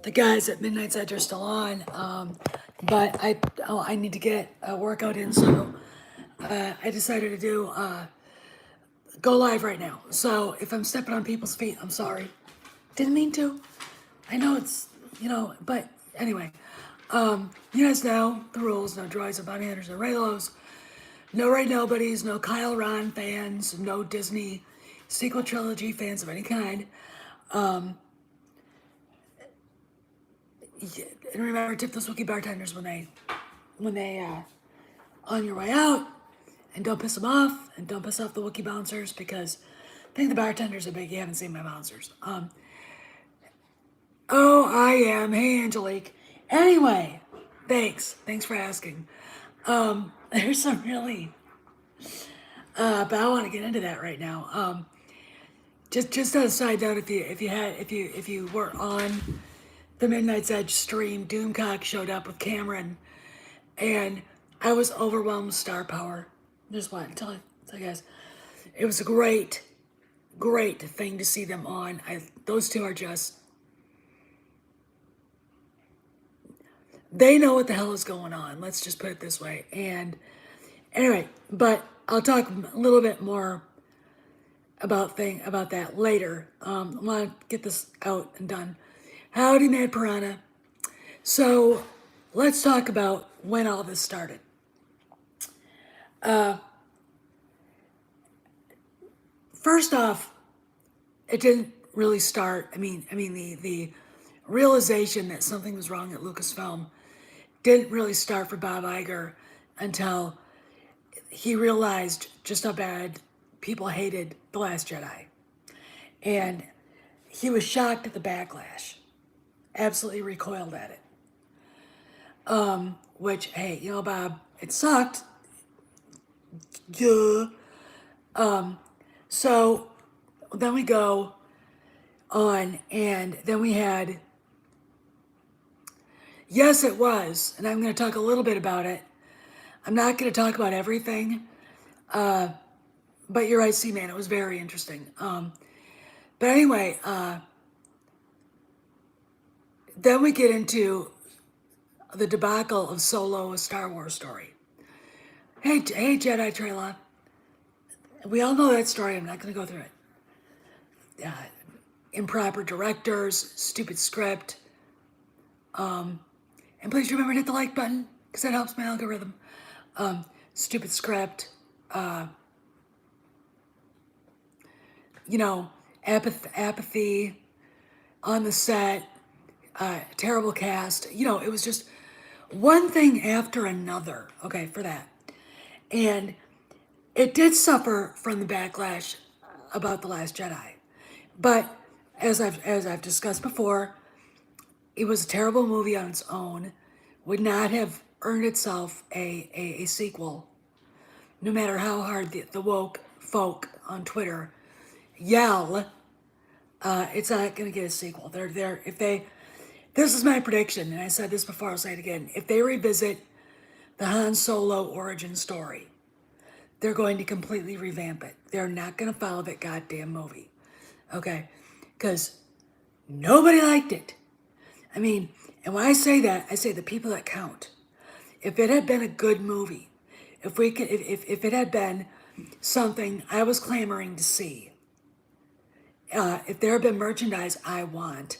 The guys at Midnight's Edge are still on, but I need to get a workout in, so I decided to do go live right now. So if I'm stepping on people's feet, I'm sorry. Didn't mean to. I know it's but anyway, you guys know the rules: no droids, no bounty hunters, no Raylos, no Ray Nobodies, no Kyle Ron fans, no Disney sequel trilogy fans of any kind. And remember, tip those Wookiee bartenders when they on your way out, and don't piss them off, and don't piss off the Wookiee bouncers because I think the bartenders are big. You haven't seen my bouncers. Oh, I am. Hey, Angelique. Anyway, thanks for asking. There's some really, but I want to get into that right now. Just as a side note, if you were on the Midnight's Edge stream, Doomcock showed up with Cameron, and I was overwhelmed with star power. Just want to tell you guys, it was a great thing to see them on. Those two are just, they know what the hell is going on. Let's just put it this way. And anyway, but I'll talk a little bit more about that later. I want to get this out and done. Howdy, Mad Piranha. So let's talk about when all this started. First off, it didn't really start. The realization that something was wrong at Lucasfilm didn't really start for Bob Iger until he realized just how bad people hated The Last Jedi. And he was shocked at the backlash, absolutely recoiled at it. Which, hey, Bob, it sucked. Duh. So then we go on, and then we had, yes, it was, and I'm going to talk a little bit about it. I'm not going to talk about everything, but you're right, C-Man, it was very interesting. But anyway, then we get into the debacle of Solo, a Star Wars story. Hey, Jedi Trayla. We all know that story. I'm not going to go through it. Improper directors, stupid script. And please remember to hit the like button because that helps my algorithm. Stupid script. Apathy on the set. Terrible cast. It was just one thing after another. Okay, for that. And it did suffer from the backlash about The Last Jedi. But as I've discussed before, it was a terrible movie on its own, would not have earned itself a sequel, no matter how hard the woke folk on Twitter yell. It's not going to get a sequel. This is my prediction, and I said this before, I'll say it again. If they revisit the Han Solo origin story, they're going to completely revamp it. They're not going to follow that goddamn movie. Okay? Because nobody liked it. And when I say that, I say the people that count. If it had been a good movie, if it had been something I was clamoring to see, if there had been merchandise I want,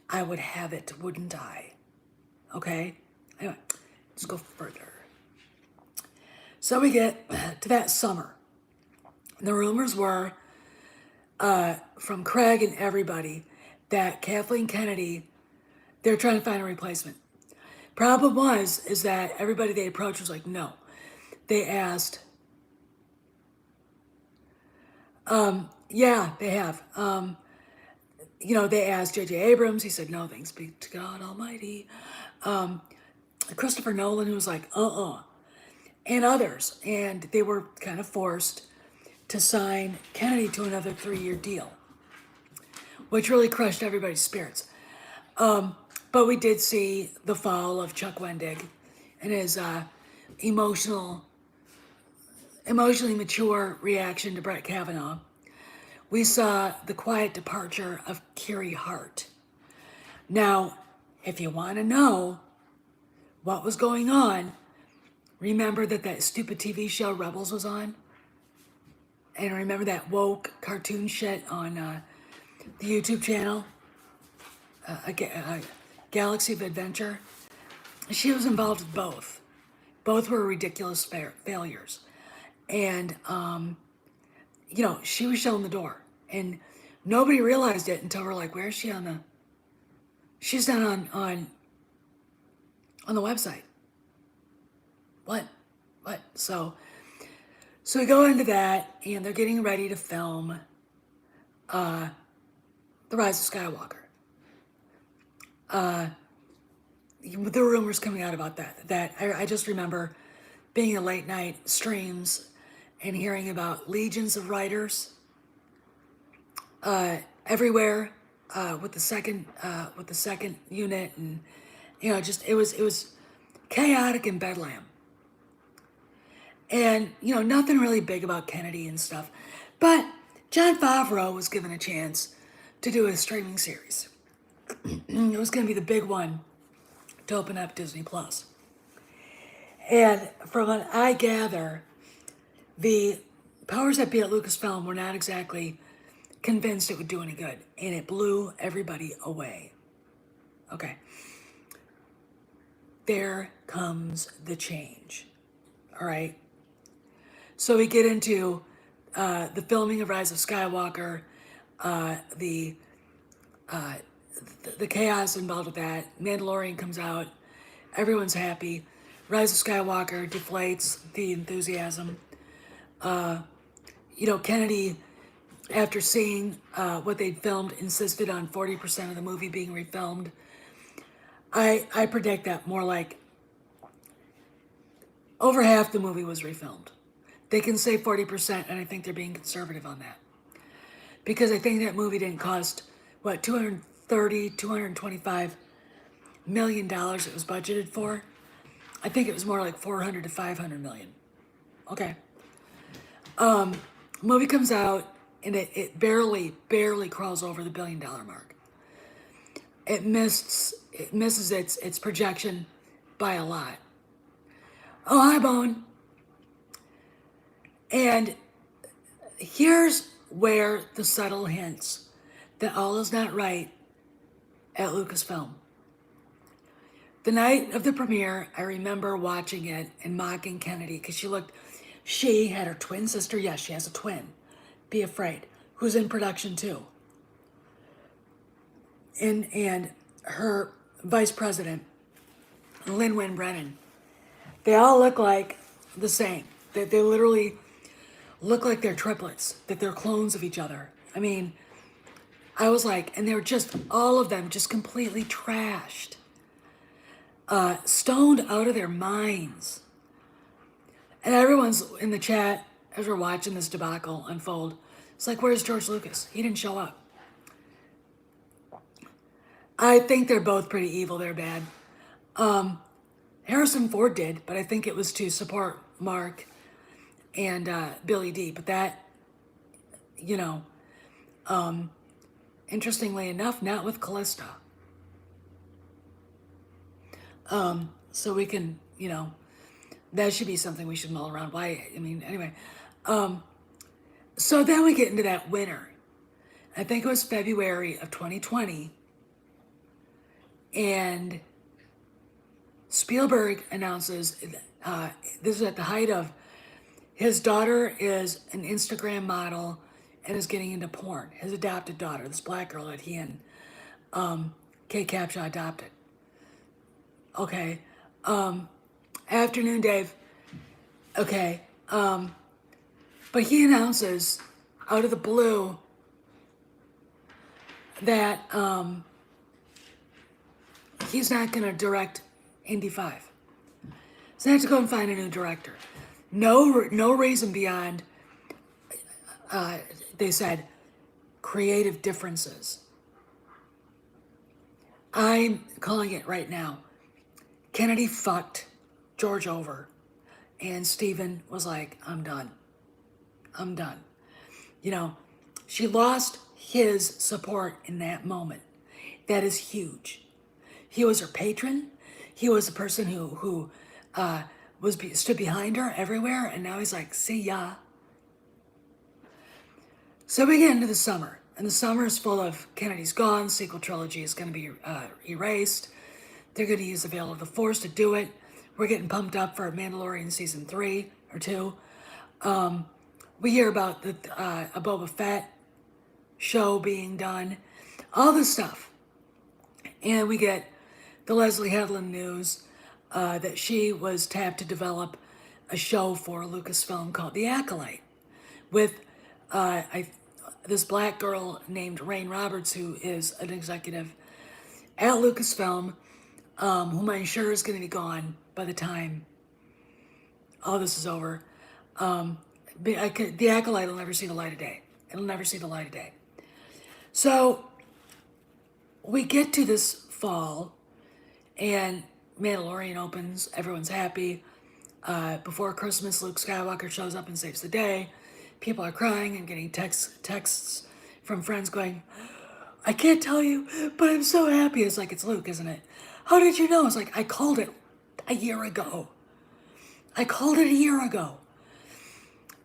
I would have it, wouldn't I? Okay? Anyway, let's go further. So we get to that summer. The rumors were, from Craig and everybody, that Kathleen Kennedy, they're trying to find a replacement. Problem is that everybody they approached was like, no. They asked, yeah, they have. They asked J.J. Abrams. He said, no, thanks be to God Almighty. Christopher Nolan, who was like, and others. And they were kind of forced to sign Kennedy to another 3-year deal, which really crushed everybody's spirits. But we did see the fall of Chuck Wendig and his emotionally mature reaction to Brett Kavanaugh. We saw the quiet departure of Carrie Hart. Now, if you want to know what was going on, remember that stupid TV show Rebels was on? And remember that woke cartoon shit on the YouTube channel? Galaxy of Adventure? She was involved with both. Both were ridiculous failures. And, she was showing the door. And nobody realized it until we're like, where is she on the... She's not on the website. What? So we go into that, and they're getting ready to film The Rise of Skywalker. The rumors coming out about that I just remember being in late night streams and hearing about legions of writers everywhere with the second unit, and just it was chaotic in Bedlam. And nothing really big about Kennedy and stuff, but Jon Favreau was given a chance to do a streaming series. It was going to be the big one to open up Disney Plus. And from what I gather, the powers that be at Lucasfilm were not exactly convinced it would do any good, and it blew everybody away. Okay. There comes the change. All right. So we get into the filming of Rise of Skywalker, the chaos involved with that. Mandalorian comes out, everyone's happy. Rise of Skywalker deflates the enthusiasm. Kennedy, after seeing what they'd filmed, insisted on 40% of the movie being refilmed. I predict that more like over half the movie was refilmed. They can say 40%, and I think they're being conservative on that. Because I think that movie didn't cost, $225 million it was budgeted for. I think it was more like 400 to 500 million. Okay. Movie comes out, and it barely crawls over the $1 billion mark. It misses its projection by a lot. Oh, hi, Bone. And here's where the subtle hints that all is not right at Lucasfilm. The night of the premiere, I remember watching it and mocking Kennedy because she had her twin sister. Yes, she has a twin. Be afraid. Who's in production too. And her vice president, Lin-Wen Brennan. They all look like the same. They literally look like they're triplets, that they're clones of each other. I mean, I was like, and they were just, all of them just completely trashed. Stoned out of their minds. And everyone's in the chat, as we're watching this debacle unfold, it's like, where's George Lucas? He didn't show up. I think they're both pretty evil. They're bad. Harrison Ford did, but I think it was to support Mark and Billy D. But that, interestingly enough, not with Callista. So we can, that should be something we should mull around. Why? I mean, anyway. So then we get into that winter. I think it was February of 2020. And Spielberg announces, this is at the height of, his daughter is an Instagram model and is getting into porn. His adopted daughter, this black girl that he and Kate Capshaw adopted. Okay. Afternoon, Dave. Okay. But he announces out of the blue that he's not going to direct Indy 5. So I have to go and find a new director. No reason beyond, they said, creative differences. I'm calling it right now. Kennedy fucked George over, and Stephen was like, I'm done. She lost his support in that moment. That is huge. He was her patron. He was the person who stood behind her everywhere, and now he's like, see ya. So we get into the summer, and the summer is full of Kennedy's Gone. Sequel trilogy is going to be erased. They're going to use the Veil of the Force to do it. We're getting pumped up for Mandalorian season 3 or 2. We hear about a Boba Fett show being done, all this stuff, and we get the Leslie Headland news that she was tapped to develop a show for Lucasfilm called The Acolyte with this black girl named Rain Roberts, who is an executive at Lucasfilm, whom I'm sure is going to be gone by the time all this is over. The Acolyte will never see the light of day. It'll never see the light of day. So we get to this fall, and Mandalorian opens. Everyone's happy. Before Christmas, Luke Skywalker shows up and saves the day. People are crying and getting texts from friends going, I can't tell you, but I'm so happy. It's like, it's Luke, isn't it? How did you know? It's like, I called it a year ago.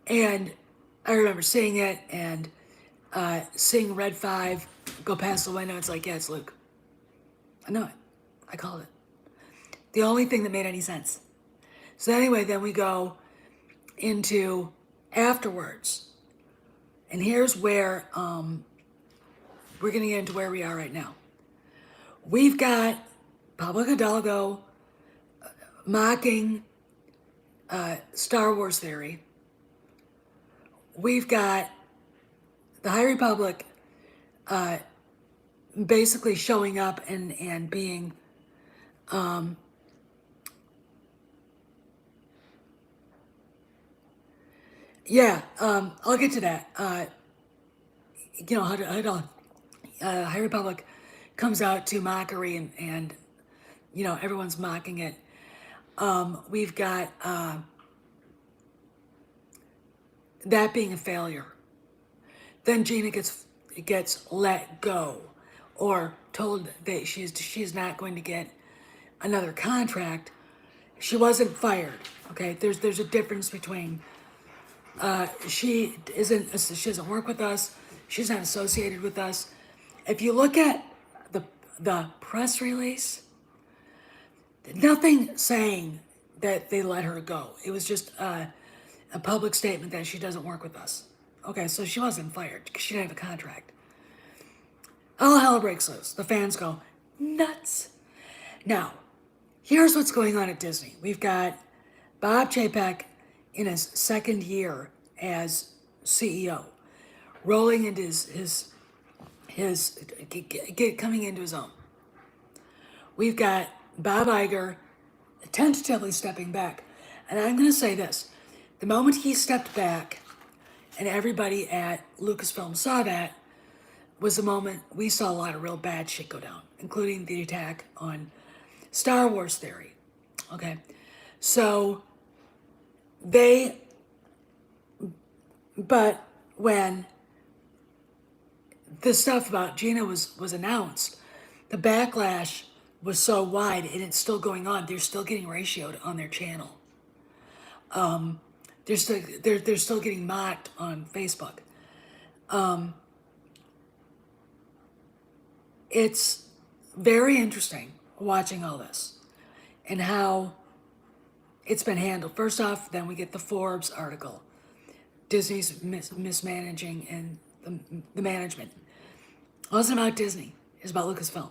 And I remember seeing it and seeing Red 5 go past the window. It's like, yeah, it's Luke. I know it. I called it. The only thing that made any sense. So anyway, then we go into afterwards. And here's where we're going to get into where we are right now. We've got Pablo Hidalgo mocking Star Wars theory. We've got the High Republic basically showing up and being I'll get to that. High Republic comes out to mockery and everyone's mocking it. We've got that being a failure. Then Gina gets let go, or told that she's not going to get another contract. She wasn't fired. Okay, there's a difference between she doesn't work with us. She's not associated with us. If you look at the press release, nothing saying that they let her go. It was just a public statement that she doesn't work with us. Okay, so she wasn't fired because she didn't have a contract. All hell breaks loose. The fans go nuts. Now, here's what's going on at Disney. We've got Bob Chapek in his second year as CEO, rolling into coming into his own. We've got Bob Iger tentatively stepping back. And I'm going to say this. The moment he stepped back and everybody at Lucasfilm saw that was the moment we saw a lot of real bad shit go down, including the attack on Star Wars theory. Okay. So but when the stuff about Gina was announced, the backlash was so wide, and it's still going on. They're still getting ratioed on their channel. They're still getting mocked on Facebook. It's very interesting watching all this and how it's been handled. First off, then we get the Forbes article. Disney's mismanaging and the management. It wasn't about Disney. It's about Lucasfilm.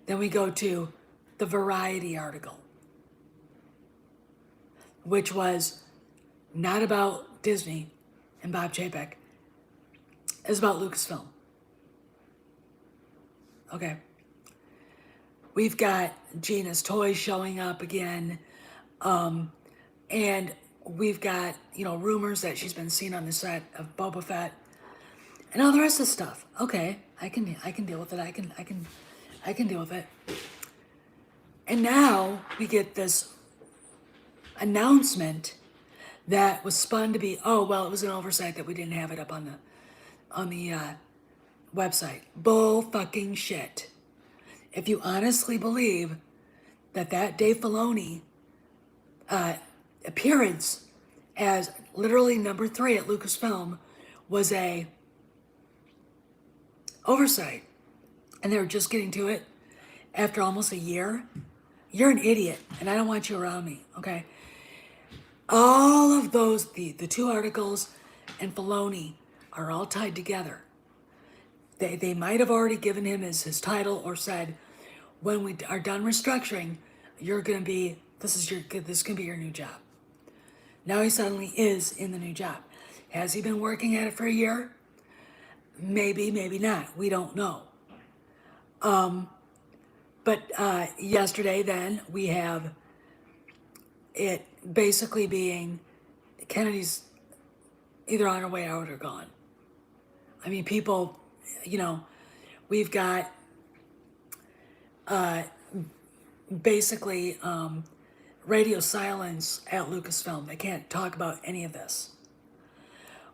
Then we go to the Variety article, which was not about Disney and Bob Chapek. It's about Lucasfilm. Okay. We've got Gina's toys showing up again. And we've got, rumors that she's been seen on the set of Boba Fett and all the rest of the stuff. Okay, I can deal with it. I can deal with it. And now we get this announcement that was spun to be, it was an oversight that we didn't have it up on the website. Bull fucking shit. if you honestly believe that Dave Filoni appearance as literally number 3 at Lucasfilm was a oversight, and they were just getting to it after almost a year, you're an idiot, and I don't want you around me, okay? All of those, the 2 articles and Filoni are all tied together. They might have already given him his title or said, when we are done restructuring, you're going to be, this is going to be your new job. Now he suddenly is in the new job. Has he been working at it for a year? Maybe, maybe not. We don't know. But yesterday then we have it basically being Kennedy's either on her way out or gone. I mean, people, we've got basically radio silence at Lucasfilm. They can't talk about any of this.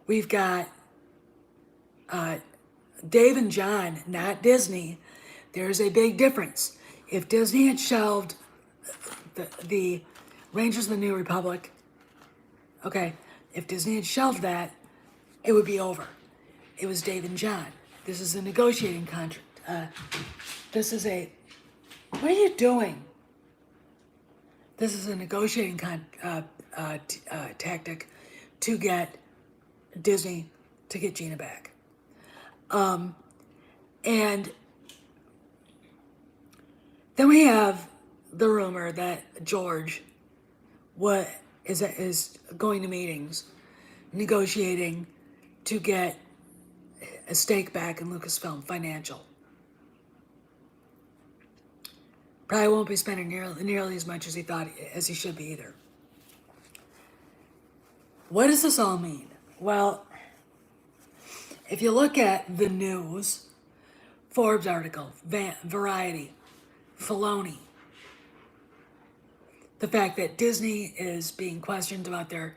We've got Dave and John, not Disney. There's a big difference. If Disney had shelved the Rangers of the New Republic, okay, if Disney had shelved that, it would be over. It was Dave and John. This is a negotiating contract. This is a, what are you doing? This is a negotiating tactic to get Disney to get Gina back. And then we have the rumor that George is going to meetings, negotiating to get a stake back in Lucasfilm Financial. Probably won't be spending nearly as much as he thought as he should be either. What does this all mean? Well, if you look at the news, Forbes article, Variety, Filoni, the fact that Disney is being questioned about their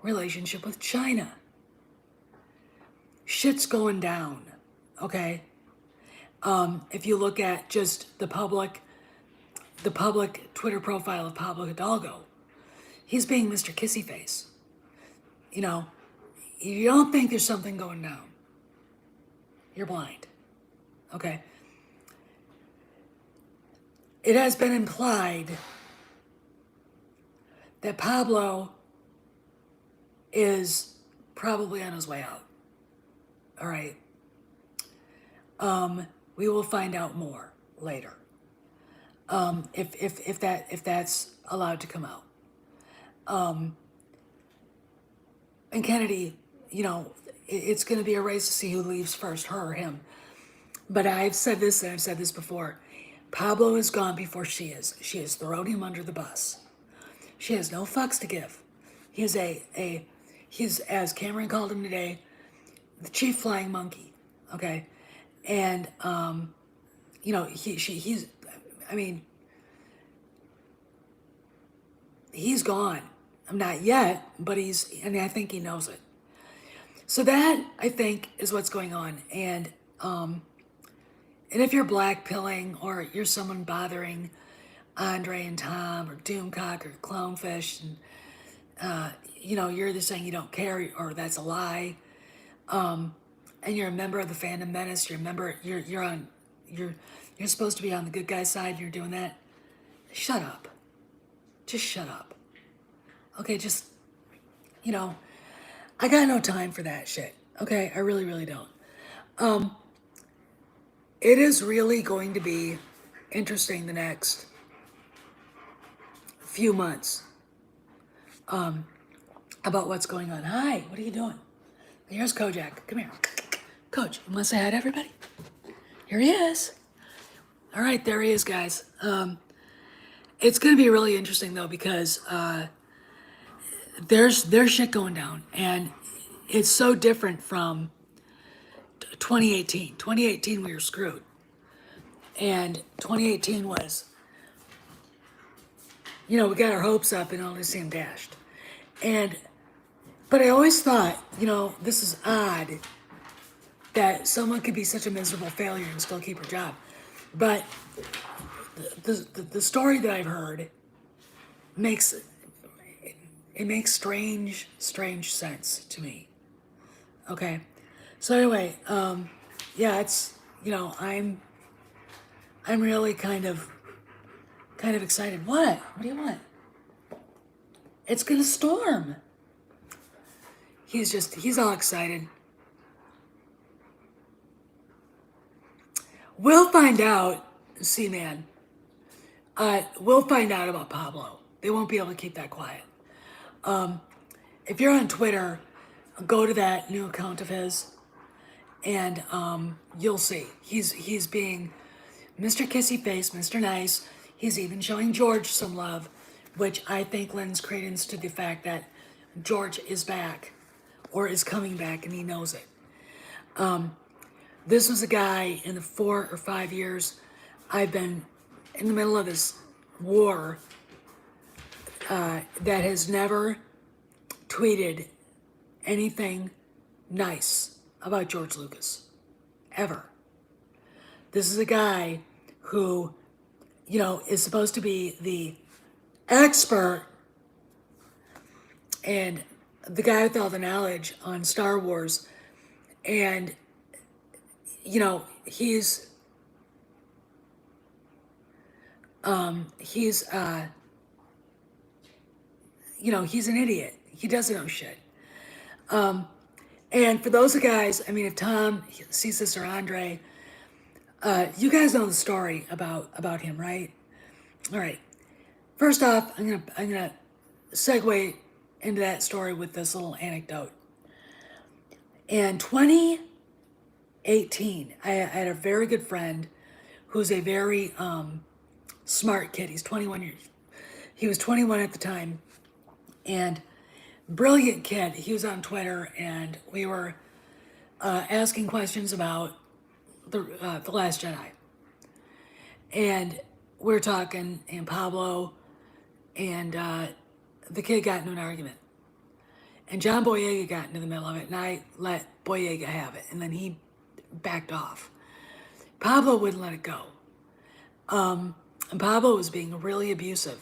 relationship with China. Shit's going down, okay? If you look at just the public Twitter profile of Pablo Hidalgo, he's being Mr. Kissy Face. You don't think there's something going down. You're blind, okay? It has been implied that Pablo is probably on his way out. All right. We will find out more later. If that's allowed to come out. And Kennedy, it's going to be a race to see who leaves first, her or him. But I've said this and I've said this before. Pablo is gone before she is. She has thrown him under the bus. She has no fucks to give. He's he's, as Cameron called him today, the chief flying monkey. Okay, and he's gone. Not yet, but I think he knows it. So that, I think, is what's going on. And if you're blackpilling or you're someone bothering Andre and Tom or Doomcock or Clownfish, and you're either saying you don't care or that's a lie, and you're a member of the Fandom Menace, you're supposed to be on the good guy side, and you're doing that. Shut up. Just shut up. Okay, I got no time for that shit. Okay, I really, really don't. It is really going to be interesting the next few months about what's going on. Hi, what are you doing? Here's Kojak. Come here. Coach, you want to say hi to everybody? Here he is. All right, there he is, guys. It's going to be really interesting, though, because there's shit going down, and it's so different from 2018. 2018, we were screwed. And 2018 was, we got our hopes up and only seemed dashed. But I always thought, this is odd that someone could be such a miserable failure and still keep her job. But the story that I've heard makes it makes strange sense to me. Okay, so anyway, yeah, it's I'm really kind of excited. What do you want? It's gonna storm. He's all excited. We'll find out, C-Man. We'll find out about Pablo. They won't be able to keep that quiet. If you're on Twitter, go to that new account of his, and you'll see. He's being Mr. Kissy Face, Mr. Nice. He's even showing George some love, which I think lends credence to the fact that George is back, or is coming back, and he knows it. This was a guy in the 4 or 5 years I've been in the middle of this war that has never tweeted anything nice about George Lucas, ever. This is a guy who, is supposed to be the expert and the guy with all the knowledge on Star Wars. And, he's he's an idiot. He doesn't know shit. And for those guys, I mean, if Tom sees this or Andre, you guys know the story about him, right? All right. First off, I'm gonna segue into that story with this little anecdote. In 2018, I had a very good friend who's a very smart kid. He's 21 years. He was 21 at the time, and brilliant kid. He was on Twitter, and we were asking questions about the Last Jedi, and we were talking, and Pablo and the kid got into an argument, and John Boyega got into the middle of it, and I let Boyega have it, and then he backed off. Pablo wouldn't let it go, and Pablo was being really abusive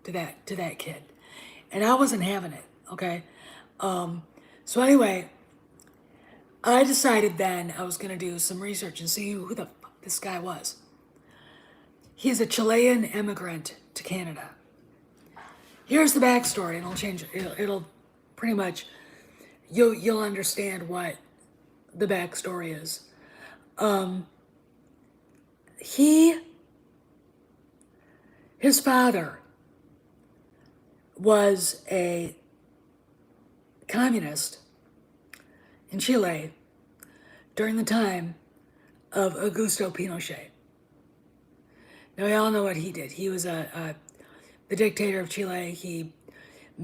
to that kid, and I wasn't having it. Okay, so anyway, I decided then I was gonna do some research and see who the fuck this guy was. He's a Chilean immigrant to Canada. Here's the backstory, and I'll change it. It'll pretty much you'll understand what the backstory is. His father was a communist in Chile during the time of Augusto Pinochet. Now, we all know what he did. He was the dictator of Chile. He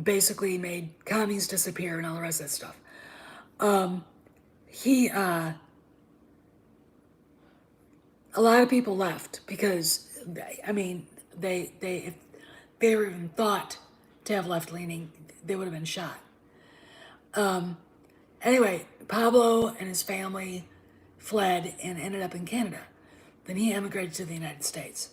basically made commies disappear and all the rest of that stuff. A lot of people left because, I mean, if they were even thought to have left-leaning, they would have been shot. Anyway, Pablo and his family fled and ended up in Canada. Then he emigrated to the United States.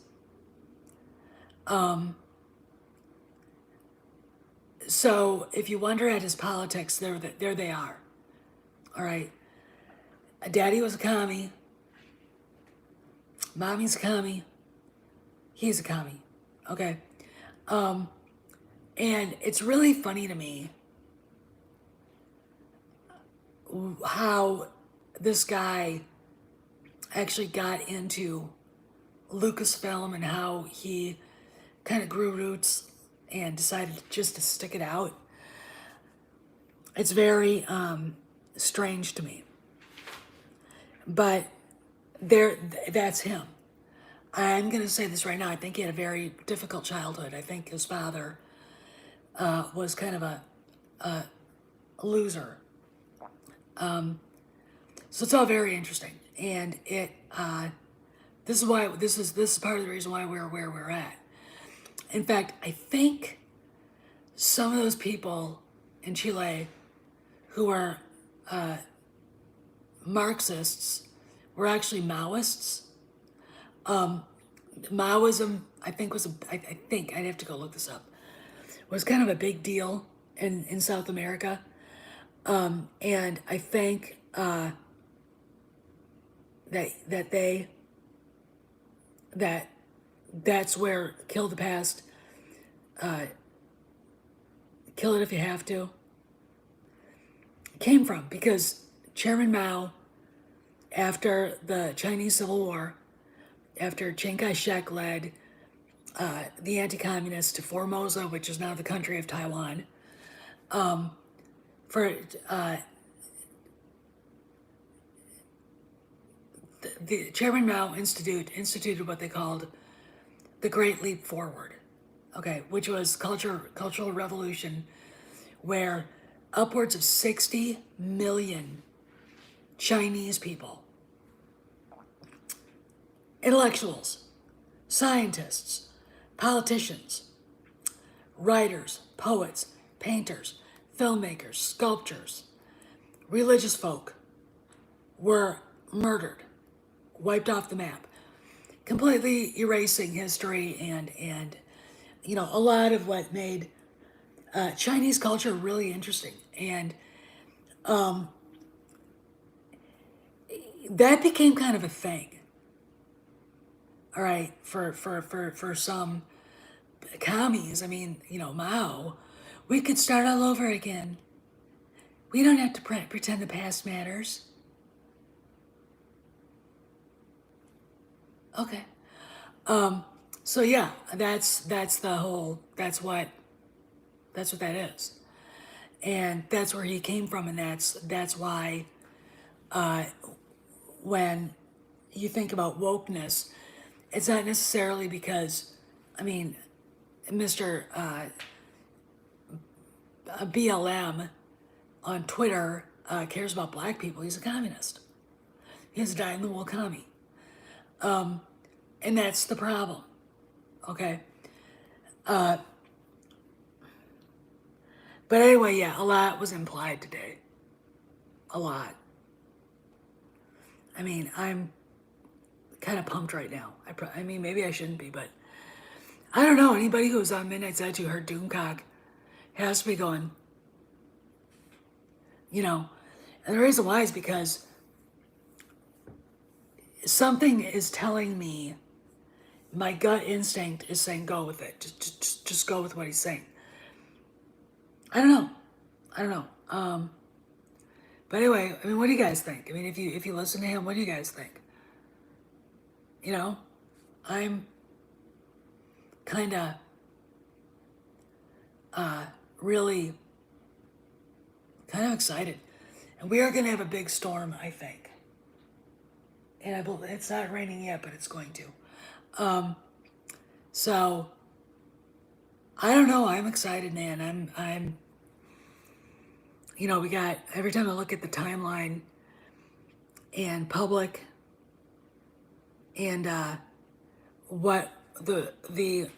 So if you wonder at his politics, there they are. All right. Daddy was a commie. Mommy's a commie. He's a commie. Okay. And it's really funny to me how this guy actually got into Lucasfilm and how he kind of grew roots and decided just to stick it out. It's very strange to me. But that's him. I'm going to say this right now. I think he had a very difficult childhood. I think his father was kind of a loser. So it's all very interesting, and this is part of the reason why we're where we're at. In fact, I think some of those people in Chile who are Marxists were actually Maoists. Maoism, I think I think I'd have to go look this up. Was kind of a big deal in South America, and I think that they that that's where kill the past, kill it if you have to, came from, because Chairman Mao, after the Chinese Civil War, after Chiang Kai-shek led the anti-communists to Formosa, which is now the country of Taiwan, for the Chairman Mao instituted what they called the Great Leap Forward, okay, which was cultural revolution, where upwards of 60 million Chinese people, intellectuals, scientists, politicians, writers, poets, painters, filmmakers, sculptors, religious folk, were murdered, wiped off the map, completely erasing history and a lot of what made Chinese culture really interesting. And that became kind of a thing, all right, for some commies. I mean, Mao, we could start all over again. We don't have to pretend the past matters. Okay. So yeah, that's the whole. That's what that is, and that's where he came from, and that's why when you think about wokeness, it's not necessarily because, I mean, Mr. BLM on Twitter cares about black people. He's a communist. He's a dyed-in-the-wool commie. And that's the problem, okay? But anyway, yeah, a lot was implied today. A lot. I mean, I'm kind of pumped right now. I mean, maybe I shouldn't be, but I don't know. Anybody who's on Midnight's Edge who heard Doomcock has to be going, and the reason why is because something is telling me, my gut instinct is saying go with it. Just go with what he's saying. I don't know. But anyway, I mean, what do you guys think? I mean, if you listen to him, what do you guys think? I'm kind of really kind of excited, and we are going to have a big storm, I think. And I believe it's not raining yet, but it's going to. So I don't know. I'm excited, man. I'm. We got, every time I look at the timeline and public and what the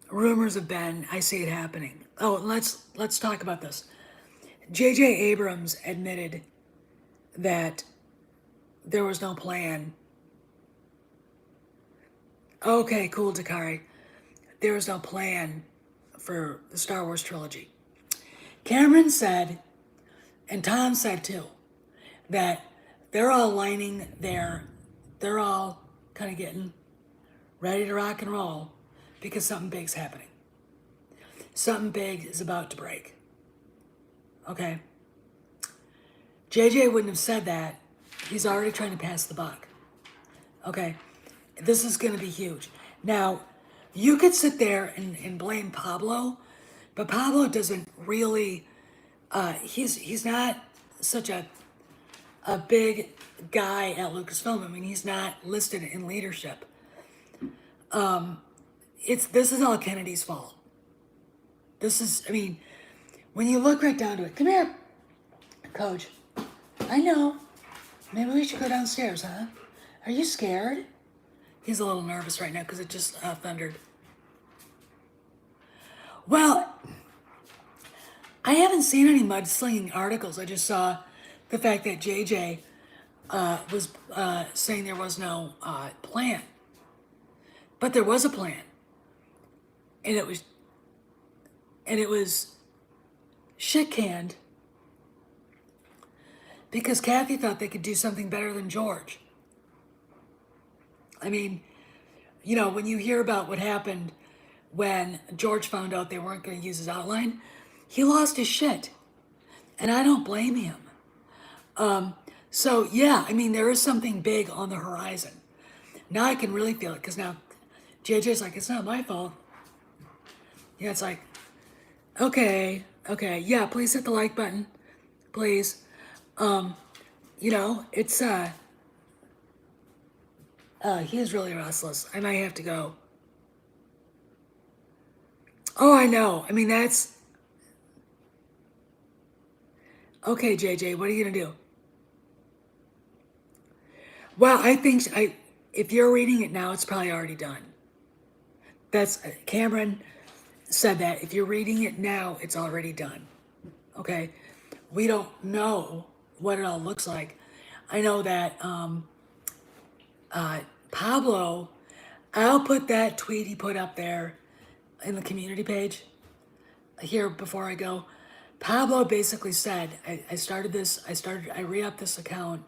rumors have been, I see it happening. Oh, let's talk about this. J.J. Abrams admitted that there was no plan. Okay, cool, Dakari. There was no plan for the Star Wars trilogy. Cameron said, and Tom said too, that they're all they're all kind of getting ready to rock and roll because something big's happening. Something big is about to break. Okay? JJ wouldn't have said that. He's already trying to pass the buck. Okay? This is going to be huge. Now, you could sit there and blame Pablo, but Pablo doesn't really, he's not such a big guy at Lucasfilm. I mean, he's not listed in leadership. This is all Kennedy's fault. When you look right down to it, come here, Coach. I know. Maybe we should go downstairs, huh? Are you scared? He's a little nervous right now because it just thundered. Well, I haven't seen any mudslinging articles. I just saw the fact that JJ was saying there was no plan, but there was a plan, and it was shit canned because Kathy thought they could do something better than George. I mean, you know, when you hear about what happened when George found out they weren't going to use his outline, he lost his shit, and I don't blame him. So yeah, I mean, there is something big on the horizon. Now I can really feel it because now JJ's like, it's not my fault. Yeah, it's like, okay, yeah, please hit the like button, please. You know, it's he is really restless. I might have to go. Oh, I know. I mean, that's okay, JJ. What are you gonna do? Well, I think if you're reading it now, it's probably already done. That's Cameron said that if you're reading it now, it's already done. Okay, we don't know what it all looks like. I know that Pablo. I'll put that tweet he put up there in the community page here before I go. Pablo basically said, I re-upped this account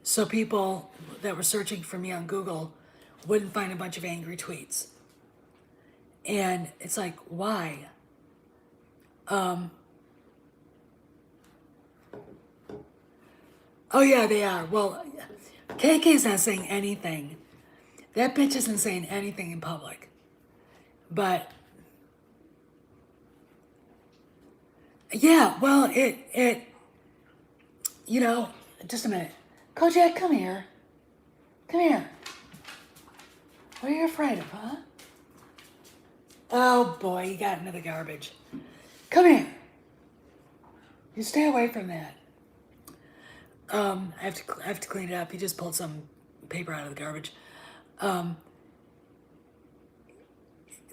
so people that were searching for me on Google wouldn't find a bunch of angry tweets. And it's like, why? Oh yeah, they are. Well, KK's not saying anything. That bitch isn't saying anything in public. But yeah, well, you know, just a minute. Kojak, come here. Come here. What are you afraid of, huh? Oh boy, you got into the garbage. Come here. You stay away from that. I have to clean it up. He just pulled some paper out of the garbage.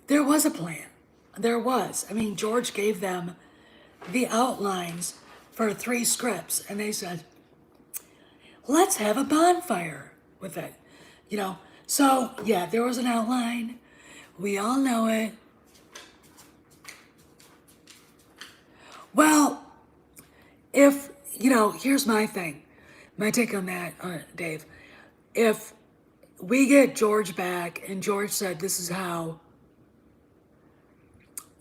There was a plan. There was. I mean, George gave them the outlines for 3 scripts, and they said, let's have a bonfire with it. You know, so yeah, there was an outline. We all know it. Well, if, you know, here's my thing. My take on that, Dave. If we get George back and George said this is how,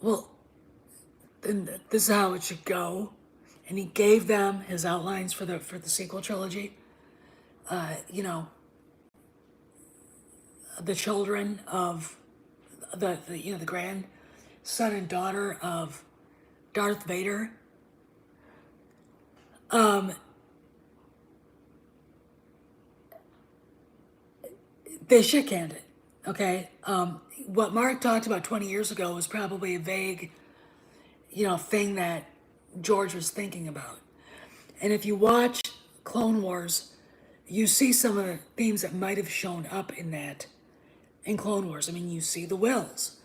well, then this is how it should go, and he gave them his outlines for the sequel trilogy, you know, the children of the you know, the grandson and daughter of Darth Vader. They shit canned it. Okay. What Mark talked about 20 years ago was probably a vague, you know, thing that George was thinking about. And if you watch Clone Wars, you see some of the themes that might have shown up in Clone Wars. I mean, you see the Wills,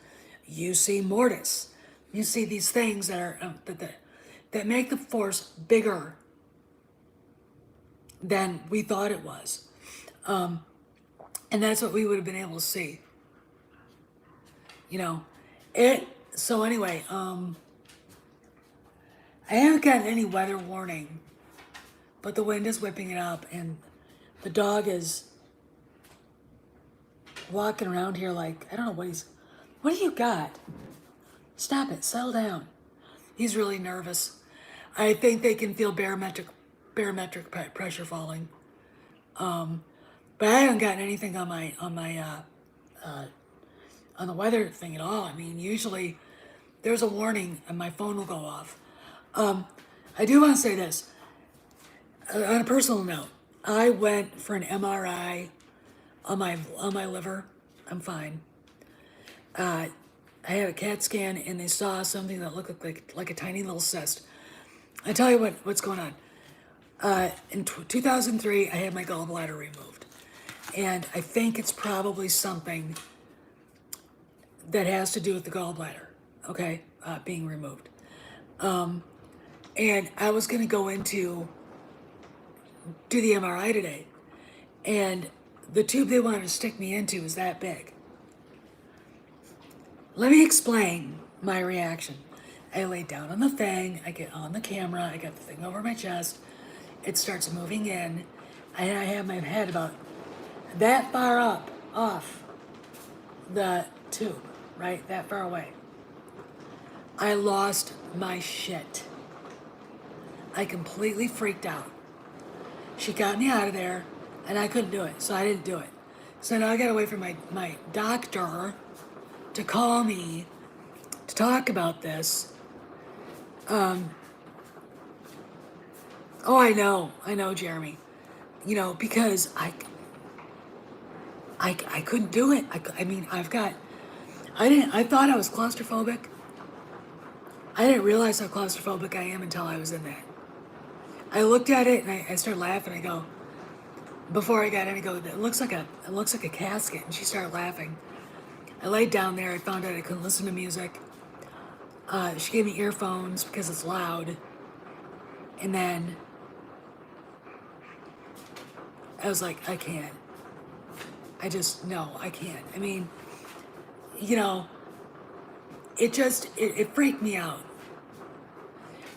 you see Mortis, you see these things that are that make the Force bigger than we thought it was, and that's what we would have been able to see. You know, it. So anyway, I haven't gotten any weather warning, but the wind is whipping it up, and the dog is walking around here like, I don't know what what do you got? Stop it, settle down. He's really nervous. I think they can feel barometric pressure falling. But I haven't gotten anything on the weather thing at all. I mean, usually there's a warning and my phone will go off. I do want to say this. On a personal note, I went for an MRI on my liver. I'm fine. I had a CAT scan and they saw something that looked like a tiny little cyst. I tell you what's going on. In 2003, I had my gallbladder removed, and I think it's probably something that has to do with the gallbladder. Okay, being removed. And I was going to go into do the MRI today. And the tube they wanted to stick me into is that big. Let me explain my reaction. I lay down on the thing, I get on the camera, I got the thing over my chest, it starts moving in, and I have my head about that far up off the tube, right? That far away. I lost my shit. I completely freaked out. She got me out of there, and I couldn't do it, so I didn't do it. So now I gotta wait for my doctor to call me to talk about this. Oh, I know, Jeremy. You know, because I couldn't do it. I mean, I thought I was claustrophobic. I didn't realize how claustrophobic I am until I was in that. I looked at it and I started laughing. I go, before I got in, I go, it looks like a casket. And she started laughing. I laid down there. I found out I couldn't listen to music. She gave me earphones because it's loud. And then I was like, I can't. No, I can't. I mean, you know, it freaked me out.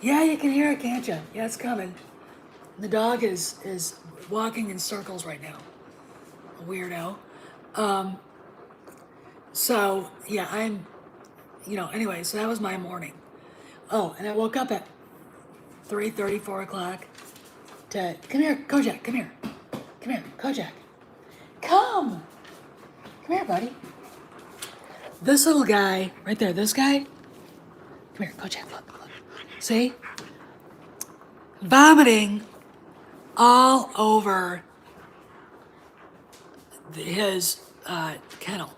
Yeah, you can hear it, can't you? Yeah, it's coming. The dog is walking in circles right now. A weirdo. So, yeah, anyway, so that was my morning. Oh, and I woke up at 3:30, 4 o'clock come here, Kojak, come here. Come here, Kojak. Come! Come here, buddy. This little guy, right there, this guy. Come here, Kojak, look. See? Vomiting all over his kennel.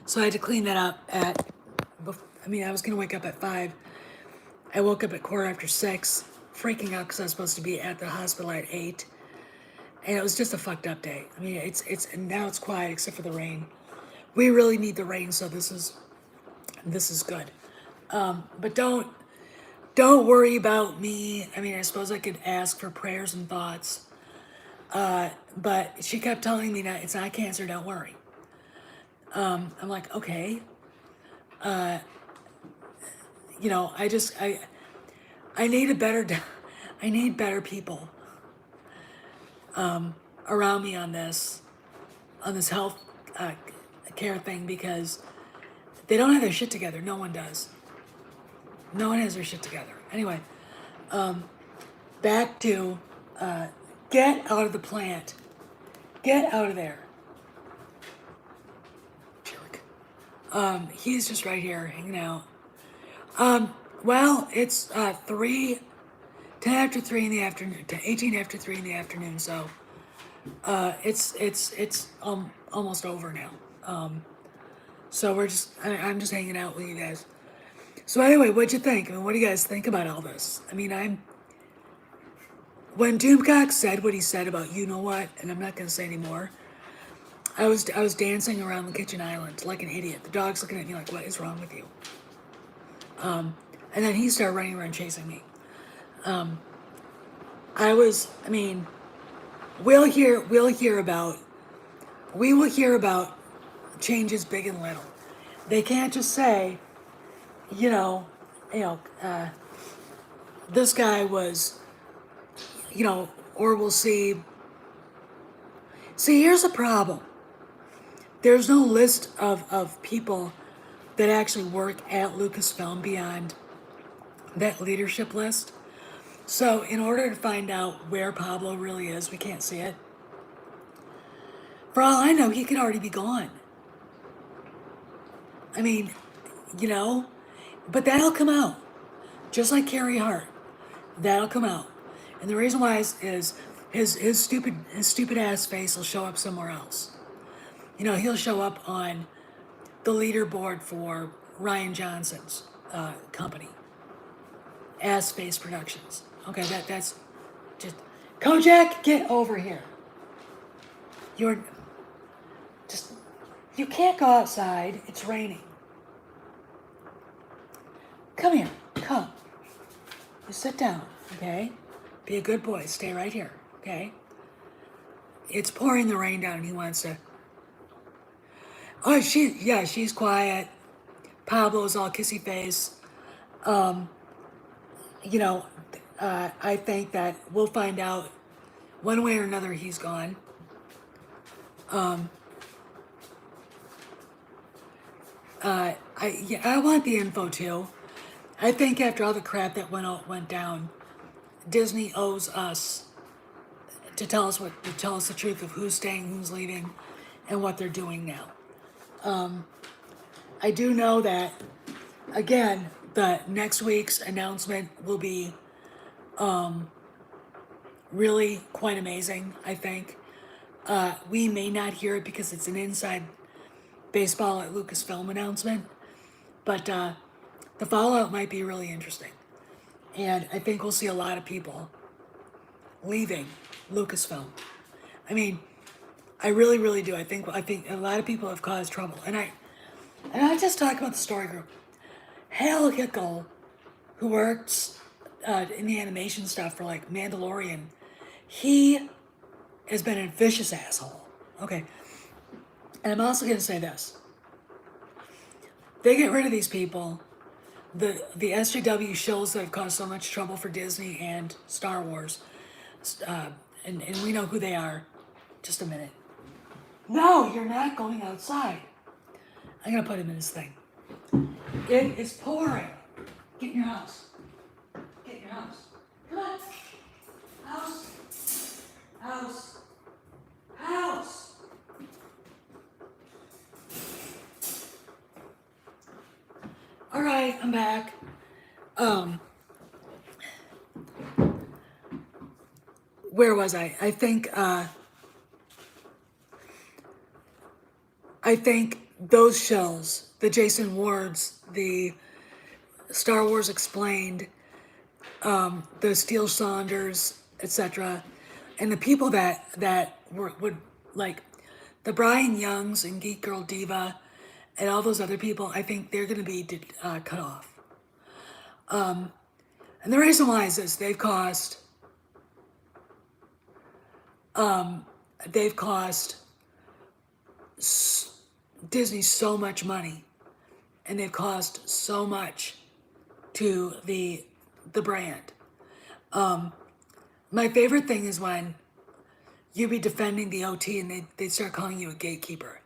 So I had to clean that up I was going to wake up at 5. I woke up at 6:15, freaking out because I was supposed to be at the hospital at 8. And it was just a fucked up day. I mean, now it's quiet except for the rain. We really need the rain, so this is good. But don't worry about me. I mean, I suppose I could ask for prayers and thoughts. But she kept telling me that it's not cancer, don't worry. I'm like, okay. I need I need better people around me on this health care thing, because they don't have their shit together. No one does. No one has their shit together. Anyway, back to get out of the plant. Get out of there. Jerk. He's just right here hanging out. Well, it's 10 after 3 in the afternoon, 18 after 3 in the afternoon, so it's almost over now. So I'm just hanging out with you guys. So anyway, what'd you think? I mean, what do you guys think about all this? I mean, when Doomcock said what he said about you know what, and I'm not gonna say anymore, I was dancing around the kitchen island like an idiot. The dog's looking at me like, what is wrong with you? And then he started running around chasing me. We will hear about changes big and little. They can't just say, this guy was, or we'll see. See, here's the problem. There's no list of people that actually work at Lucasfilm beyond that leadership list. So in order to find out where Pablo really is, we can't see it. For all I know, he could already be gone. I mean, but that'll come out. Just like Carrie Hart. That'll come out. And the reason why is his stupid ass face will show up somewhere else. He'll show up on the leaderboard for Ryan Johnson's company, Ass Face Productions. Okay, that's just Kojak, get over here. You can't go outside. It's raining. Come here. Come. You sit down, okay? Be a good boy. Stay right here, okay? it's pouring the rain down and he wants to. Oh, she's quiet. Pablo's all kissy face. You know, I think that we'll find out one way or another he's gone. I want the info too. I think after all the crap that went down, Disney owes us to tell us the truth of who's staying, who's leaving, and what they're doing now. I do know that again, the next week's announcement will be really quite amazing. I think we may not hear it because it's an inside baseball at Lucasfilm announcement, but the fallout might be really interesting, and I think we'll see a lot of people leaving Lucasfilm. I mean, I really, really do. I think a lot of people have caused trouble, and I just talk about the story group. Hal Hickel, who works in the animation stuff for like Mandalorian, he has been a vicious asshole. Okay, and I'm also gonna say this: they get rid of these people. The SJW shows that have caused so much trouble for Disney and Star Wars, and we know who they are. Just a minute. No, you're not going outside. I'm gonna put him in his thing. It is pouring. Get in your house. Get in your house. Come on. House. House. House. All right, I'm back. Where was I? I think those shows, the Jason Wards, the Star Wars Explained, the Steel Saunders, etc., and the people that would like the Brian Youngs and Geek Girl Diva, and all those other people, I think they're going to be cut off. And the reason why is this: they've cost Disney so much money, and they've cost so much to the brand. My favorite thing is when you be defending the OT and they start calling you a gatekeeper.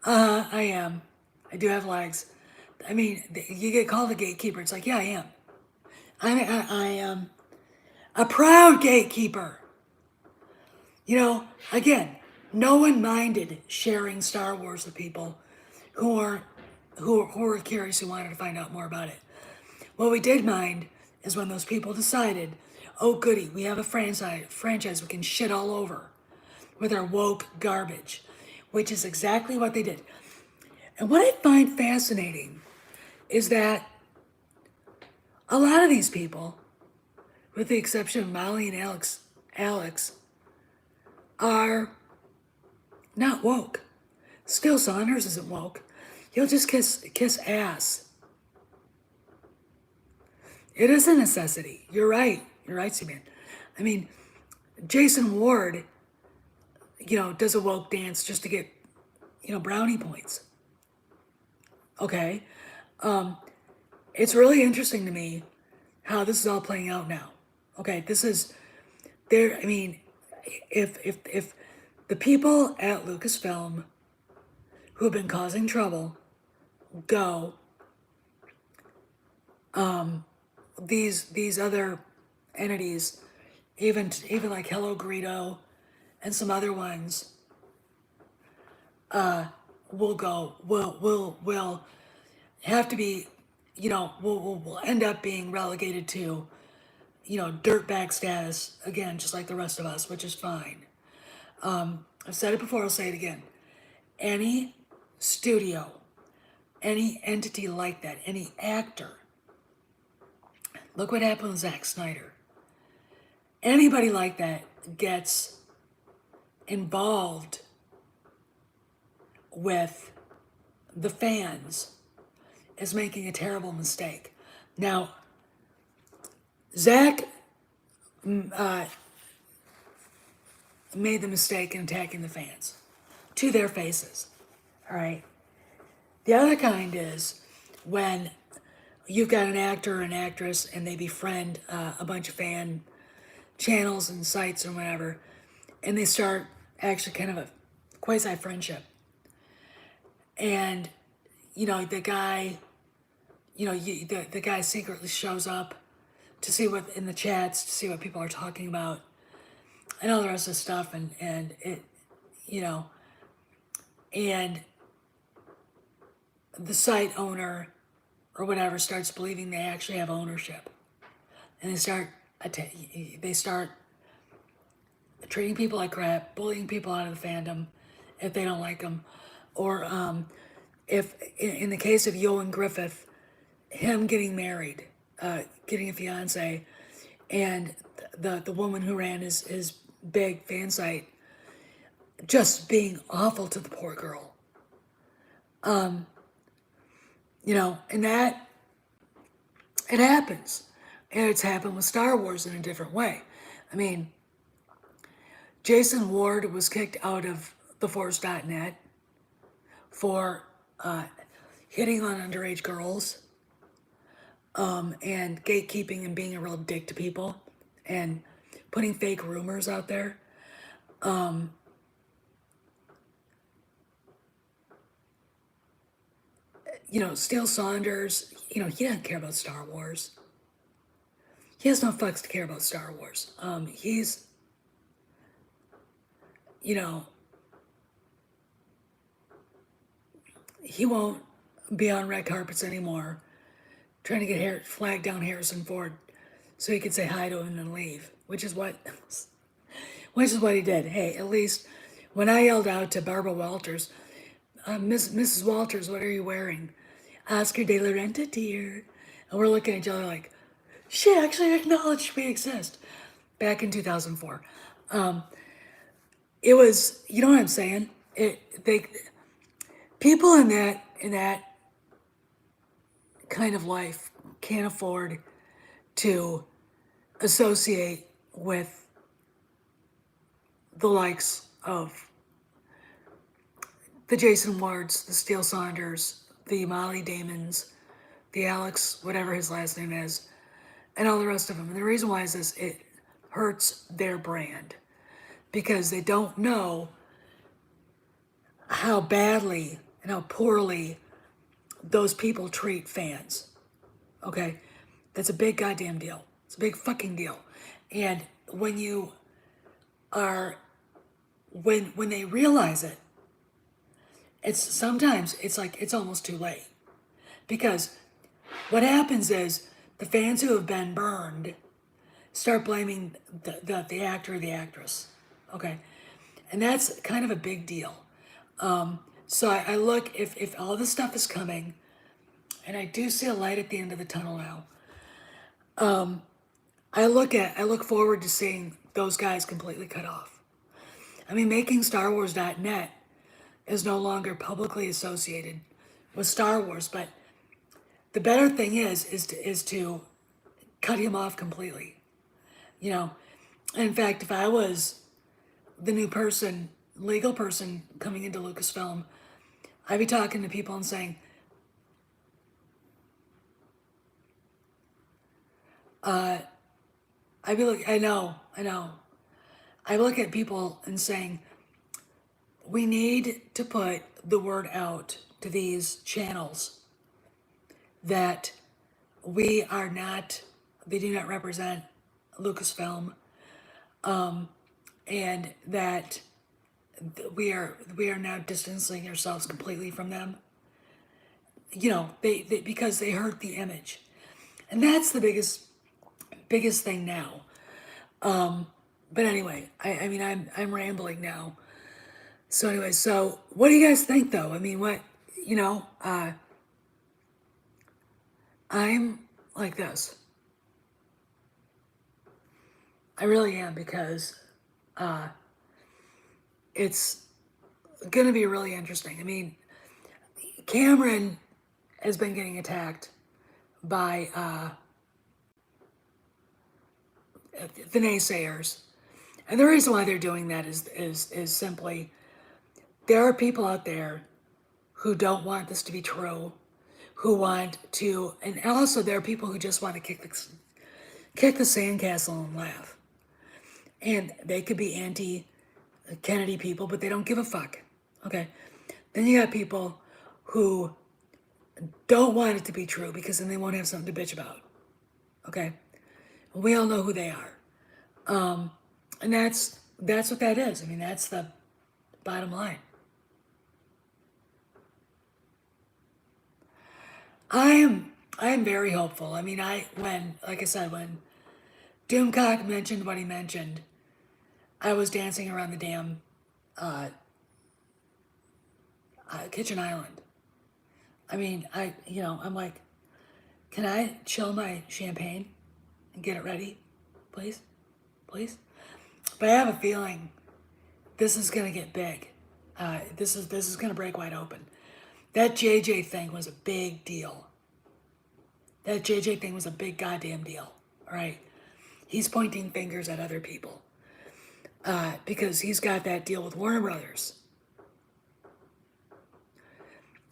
I am. I do have legs. I mean, you get called a gatekeeper. It's like, yeah, I am. I am a proud gatekeeper. You know, again, no one minded sharing Star Wars with people who were curious, who wanted to find out more about it. What we did mind is when those people decided, oh goody, we have a franchise we can shit all over with our woke garbage, which is exactly what they did. And what I find fascinating is that a lot of these people, with the exception of Molly and Alex, are not woke. Still, Saunders isn't woke. He'll just kiss ass. It is a necessity. You're right. You're right, Seaman. I mean, Jason Ward, does a woke dance just to get, brownie points. Okay. It's really interesting to me how this is all playing out now. Okay, this is there. I mean, if the people at Lucasfilm who have been causing trouble go, these other entities, even like Hello Greedo and some other ones, will have to be, we'll end up being relegated to, dirtbag status again, just like the rest of us, which is fine. I've said it before, I'll say it again. Any studio, any entity like that, any actor, look what happened with Zack Snyder. Anybody like that gets involved with the fans is making a terrible mistake. Now, Zack made the mistake in attacking the fans to their faces. All right. The other kind is when you've got an actor or an actress and they befriend a bunch of fan channels and sites or whatever, and they start actually kind of a quasi friendship. And, the guy, the guy secretly shows up to see what in the chats, to see what people are talking about, and all the rest of the stuff. And it, you know, and the site owner or whatever starts believing they actually have ownership, and they start treating people like crap, bullying people out of the fandom if they don't like them, or if in the case of Yoan Griffith, him getting married, getting a fiance, and the woman who ran his big fan site just being awful to the poor girl. And that it happens. And it's happened with Star Wars in a different way. I mean, Jason Ward was kicked out of theforce.net for hitting on underage girls, and gatekeeping and being a real dick to people and putting fake rumors out there. Steele Saunders, he doesn't care about Star Wars. He has no fucks to care about Star Wars. He's, he won't be on red carpets anymore trying to get flag down Harrison Ford so he could say hi to him and leave, which is what he did. Hey, at least when I yelled out to Barbara Walters, Mrs. Walters, what are you wearing? Oscar de la Renta, dear. And we're looking at each other like, she actually acknowledged we exist. Back in 2004. It was, you know what I'm saying? People in that kind of life can't afford to associate with the likes of the Jason Wards, the Steele Saunders, the Molly Damons, the Alex, whatever his last name is, and all the rest of them. And the reason why is this: it hurts their brand because they don't know how badly and how poorly those people treat fans. Okay? That's a big goddamn deal. It's a big fucking deal. And when they realize it, sometimes it's almost too late. Because what happens is the fans who have been burned start blaming the actor or the actress. Okay? And that's kind of a big deal. So I look, if all this stuff is coming, and I do see a light at the end of the tunnel now, I look forward to seeing those guys completely cut off. I mean, making StarWars.net is no longer publicly associated with Star Wars, but the better thing is to cut him off completely. And in fact, if I was the new legal person coming into Lucasfilm, I'd be talking to people and saying, I know. I look at people and saying, we need to put the word out to these channels that they do not represent Lucasfilm, and that we are now distancing ourselves completely from them. They because they hurt the image, and that's the biggest thing now. But anyway, I mean, I'm rambling now. So anyway, what do you guys think though? I mean, I'm like this. I really am, because it's going to be really interesting. I mean, Cameron has been getting attacked by the naysayers. And the reason why they're doing that is simply there are people out there who don't want this to be true, who want to, and also there are people who just want to kick the sandcastle and laugh. And they could be anti-Kennedy people, but they don't give a fuck. Okay. Then you got people who don't want it to be true because then they won't have something to bitch about. Okay. We all know who they are. And that's what that is. I mean, that's the bottom line. I am very hopeful. I mean, like I said, when Doomcock mentioned what he mentioned, I was dancing around the damn kitchen island. I mean, I'm like, can I chill my champagne and get it ready, please, please? But I have a feeling this is gonna get big. This is gonna break wide open. That JJ thing was a big deal. That JJ thing was a big goddamn deal. All right, he's pointing fingers at other people because he's got that deal with Warner Brothers.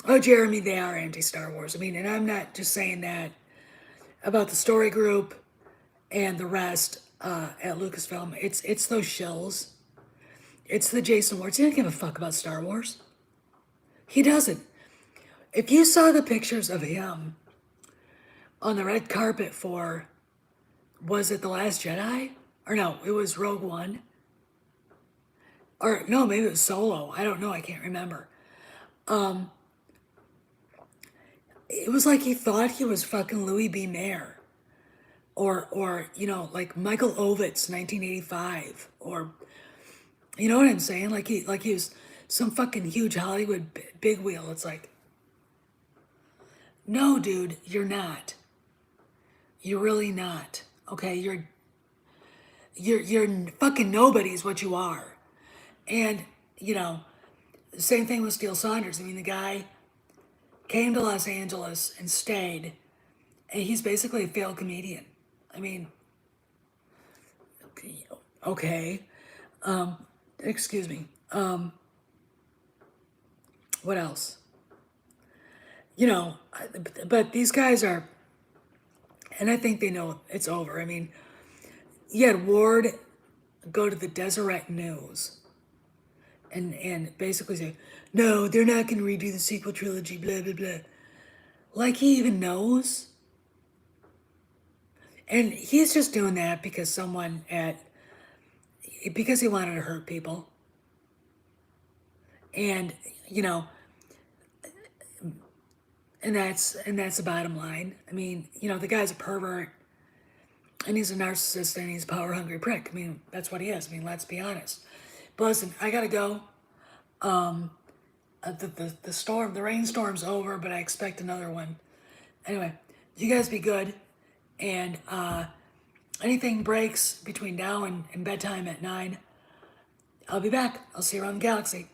Oh, Jeremy, they are anti-Star Wars. I mean, and I'm not just saying that about the story group and the rest at Lucasfilm. It's those shills. It's the Jason Wards. He doesn't give a fuck about Star Wars. He doesn't. If you saw the pictures of him on the red carpet for, was it The Last Jedi? Or no, it was Rogue One. Or no, maybe it was Solo. I don't know. I can't remember. It was like he thought he was fucking Louis B. Mayer. Or like Michael Ovitz, 1985. Or, you know what I'm saying? Like he was some fucking huge Hollywood big wheel. It's like, no, dude, you're not. You're really not. Okay, you're fucking nobody is what you are. And, same thing with Steele Saunders. I mean, the guy came to Los Angeles and stayed, and he's basically a failed comedian. I mean, okay. Excuse me. What else? But these guys are, and I think they know it's over. I mean, you had Ward go to the Deseret News and basically say, no, they're not going to redo the sequel trilogy, blah, blah, blah. Like he even knows. And he's just doing that because because he wanted to hurt people. And, and that's the bottom line. I mean, the guy's a pervert and he's a narcissist and he's a power hungry prick. I mean, that's what he is. I mean, let's be honest. But listen, I gotta go. The rainstorm's over, but I expect another one. Anyway, you guys be good. And anything breaks between now and bedtime at 9, I'll be back. I'll see you around the galaxy.